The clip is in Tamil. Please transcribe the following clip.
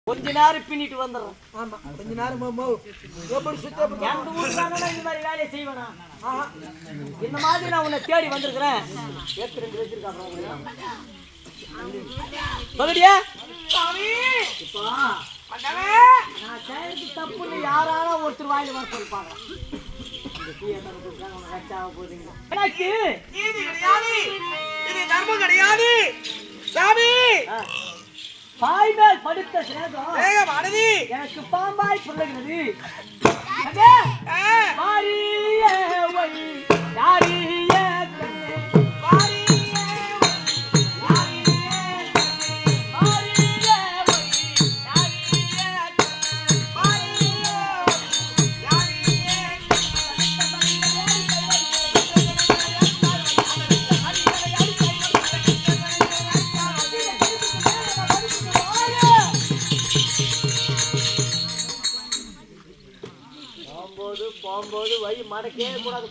கொஞ்ச நேரம் பின்னிட்டு வந்துடுறேன். ஆமா, கொஞ்ச நேரம் இந்த மாதிரி வேலையை செய்வேனா? இந்த மாதிரி நான் உன்னை தேடி வந்திருக்கிறேன். சொல்லுடியா நான் செய்யறது தப்புன்னு யாராலும் ஒருத்தர் வாயில வர சொல்லிப்பாங்க. எனக்கு இது தர்மம் கிடையாது சாமி. பாய்மேல் படுத்த சேதம் எனக்கு பாம்பாய் சொல்லுகிறது. போகும்போது வழி மடக்கே கூடாது.